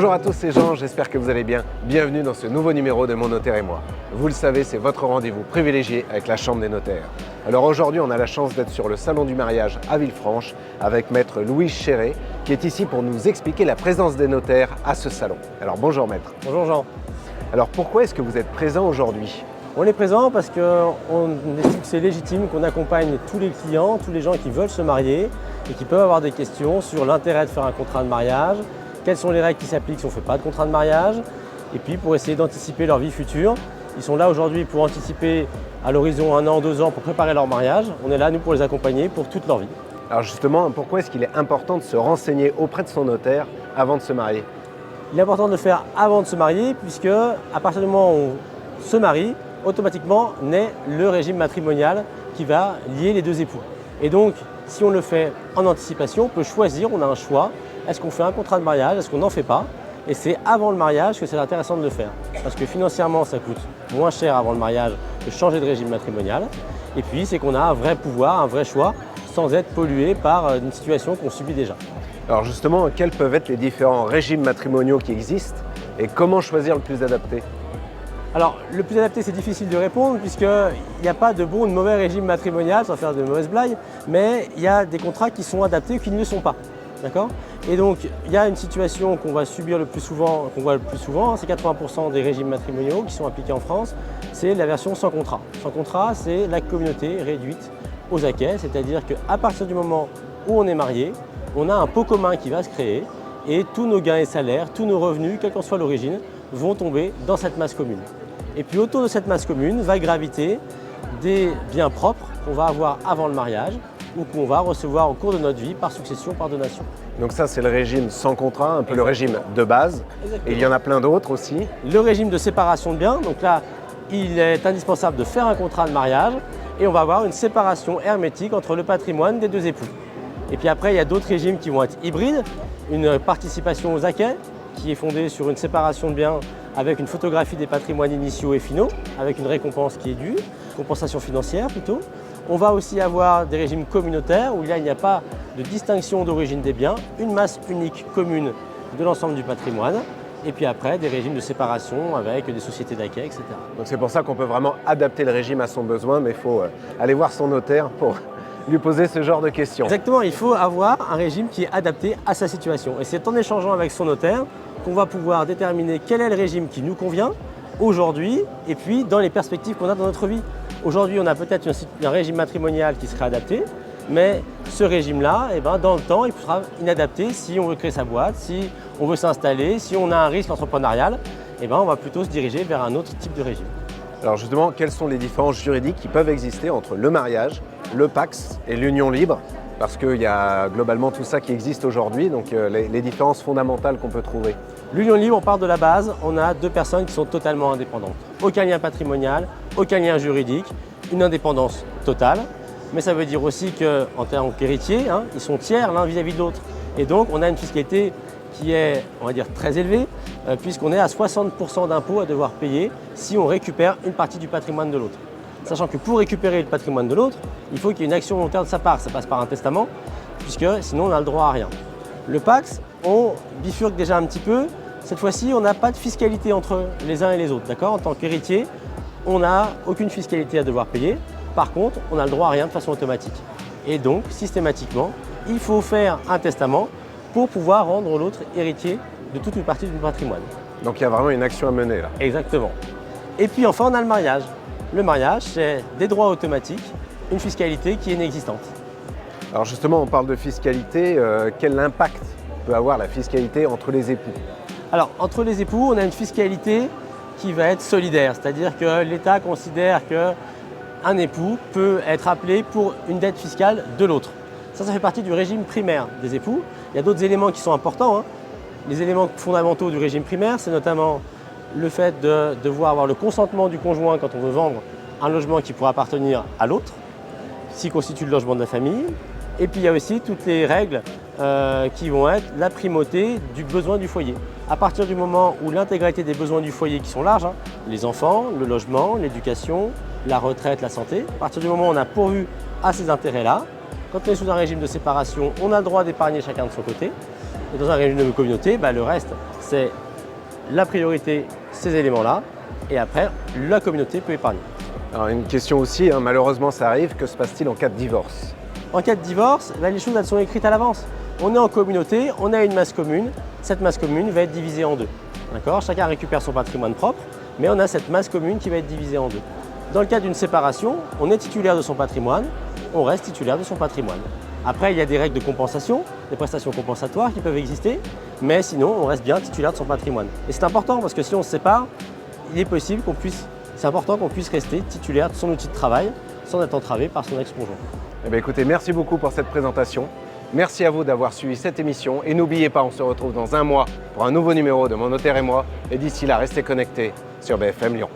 Bonjour à tous, c'est Jean, j'espère que vous allez bien. Bienvenue dans ce nouveau numéro de Mon Notaire et moi. Vous le savez, c'est votre rendez-vous privilégié avec la Chambre des notaires. Alors aujourd'hui, on a la chance d'être sur le Salon du mariage à Villefranche avec Maître Louis Chéret qui est ici pour nous expliquer la présence des notaires à ce salon. Alors bonjour Maître. Bonjour Jean. Alors pourquoi est-ce que vous êtes présent aujourd'hui ? On est présent parce qu'on estime que c'est légitime qu'on accompagne tous les clients, tous les gens qui veulent se marier et qui peuvent avoir des questions sur l'intérêt de faire un contrat de mariage, quelles sont les règles qui s'appliquent si on ne fait pas de contrat de mariage, et puis pour essayer d'anticiper leur vie future. Ils sont là aujourd'hui pour anticiper à l'horizon 1 an, 2 ans, pour préparer leur mariage. On est là, nous, pour les accompagner pour toute leur vie. Alors justement, pourquoi est-ce qu'il est important de se renseigner auprès de son notaire avant de se marier ? Il est important de le faire avant de se marier, puisque à partir du moment où on se marie, automatiquement naît le régime matrimonial qui va lier les deux époux. Et donc, si on le fait en anticipation, on peut choisir, on a un choix. Est-ce qu'on fait un contrat de mariage, est-ce qu'on n'en fait pas? Et c'est avant le mariage que c'est intéressant de le faire. Parce que financièrement, ça coûte moins cher avant le mariage que changer de régime matrimonial. Et puis, c'est qu'on a un vrai pouvoir, un vrai choix, sans être pollué par une situation qu'on subit déjà. Alors justement, quels peuvent être les différents régimes matrimoniaux qui existent et comment choisir le plus adapté ? Alors, le plus adapté, c'est difficile de répondre puisqu'il n'y a pas de bon ou de mauvais régime matrimonial, sans faire de mauvaises blagues, mais il y a des contrats qui sont adaptés ou qui ne le sont pas. D'accord ? Et donc, il y a une situation qu'on va subir le plus souvent, qu'on voit le plus souvent, c'est 80% des régimes matrimoniaux qui sont appliqués en France, c'est la version sans contrat. Sans contrat, c'est la communauté réduite aux acquêts, c'est-à-dire qu'à partir du moment où on est marié, on a un pot commun qui va se créer et tous nos gains et salaires, tous nos revenus, quelle qu'en soit l'origine, vont tomber dans cette masse commune. Et puis autour de cette masse commune va graviter des biens propres qu'on va avoir avant le mariage ou qu'on va recevoir au cours de notre vie par succession, par donation. Donc ça, c'est le régime sans contrat, un peu le régime de base. Exactement. Et il y en a plein d'autres aussi. Le régime de séparation de biens, donc là, il est indispensable de faire un contrat de mariage et on va avoir une séparation hermétique entre le patrimoine des deux époux. Et puis après, il y a d'autres régimes qui vont être hybrides, une participation aux acquêts qui est fondée sur une séparation de biens avec une photographie des patrimoines initiaux et finaux, avec une récompense qui est due, compensation financière plutôt. On va aussi avoir des régimes communautaires où là, il n'y a pas de distinction d'origine des biens, une masse unique commune de l'ensemble du patrimoine, et puis après des régimes de séparation avec des sociétés d'acquêt, etc. Donc c'est pour ça qu'on peut vraiment adapter le régime à son besoin, mais il faut aller voir son notaire pour lui poser ce genre de questions. Exactement, il faut avoir un régime qui est adapté à sa situation. Et c'est en échangeant avec son notaire qu'on va pouvoir déterminer quel est le régime qui nous convient aujourd'hui et puis dans les perspectives qu'on a dans notre vie. Aujourd'hui, on a peut-être un régime matrimonial qui serait adapté, mais ce régime-là, dans le temps, il sera inadapté si on veut créer sa boîte, si on veut s'installer, si on a un risque entrepreneurial, on va plutôt se diriger vers un autre type de régime. Alors justement, quelles sont les différences juridiques qui peuvent exister entre le mariage, le PACS et l'union libre ? Parce qu'il y a globalement tout ça qui existe aujourd'hui, donc les différences fondamentales qu'on peut trouver. L'union libre, on part de la base, on a deux personnes qui sont totalement indépendantes. Aucun lien patrimonial, aucun lien juridique, une indépendance totale. Mais ça veut dire aussi qu'en tant qu'héritiers, ils sont tiers l'un vis-à-vis de l'autre. Et donc on a une fiscalité qui est, on va dire, très élevée, puisqu'on est à 60% d'impôts à devoir payer si on récupère une partie du patrimoine de l'autre. Sachant que pour récupérer le patrimoine de l'autre, il faut qu'il y ait une action volontaire de sa part. Ça passe par un testament, puisque sinon on a le droit à rien. Le PACS, on bifurque déjà un petit peu. Cette fois-ci, on n'a pas de fiscalité entre les uns et les autres. D'accord ? En tant qu'héritier, on n'a aucune fiscalité à devoir payer. Par contre, on a le droit à rien de façon automatique. Et donc, systématiquement, il faut faire un testament pour pouvoir rendre l'autre héritier de toute une partie du patrimoine. Donc il y a vraiment une action à mener là. Exactement. Et puis enfin, on a le mariage. Le mariage, c'est des droits automatiques, une fiscalité qui est inexistante. Alors justement, on parle de fiscalité. Quel impact peut avoir la fiscalité entre les époux ? Alors, entre les époux, on a une fiscalité qui va être solidaire, c'est-à-dire que l'État considère qu'un époux peut être appelé pour une dette fiscale de l'autre. Ça fait partie du régime primaire des époux. Il y a d'autres éléments qui sont importants. Les éléments fondamentaux du régime primaire, c'est notamment le fait de devoir avoir le consentement du conjoint quand on veut vendre un logement qui pourrait appartenir à l'autre, s'il constitue le logement de la famille. Et puis il y a aussi toutes les règles qui vont être la primauté du besoin du foyer. À partir du moment où l'intégralité des besoins du foyer qui sont larges, les enfants, le logement, l'éducation, la retraite, la santé, à partir du moment où on a pourvu à ces intérêts-là, quand on est sous un régime de séparation, on a le droit d'épargner chacun de son côté. Et dans un régime de communauté, le reste, c'est la priorité, ces éléments-là, et après, la communauté peut épargner. Alors une question aussi, malheureusement ça arrive, que se passe-t-il en cas de divorce? En cas de divorce, les choses elles sont écrites à l'avance. On est en communauté, on a une masse commune, cette masse commune va être divisée en deux. D'accord? Chacun récupère son patrimoine propre, mais on a cette masse commune qui va être divisée en deux. Dans le cas d'une séparation, on est titulaire de son patrimoine, on reste titulaire de son patrimoine. Après, il y a des règles de compensation, des prestations compensatoires qui peuvent exister, mais sinon, on reste bien titulaire de son patrimoine. Et c'est important parce que si on se sépare, il est possible c'est important qu'on puisse rester titulaire de son outil de travail sans être entravé par son ex-conjoint. Eh bien, écoutez, merci beaucoup pour cette présentation. Merci à vous d'avoir suivi cette émission et n'oubliez pas, on se retrouve dans un mois pour un nouveau numéro de Mon Notaire et moi. Et d'ici là, restez connectés sur BFM Lyon.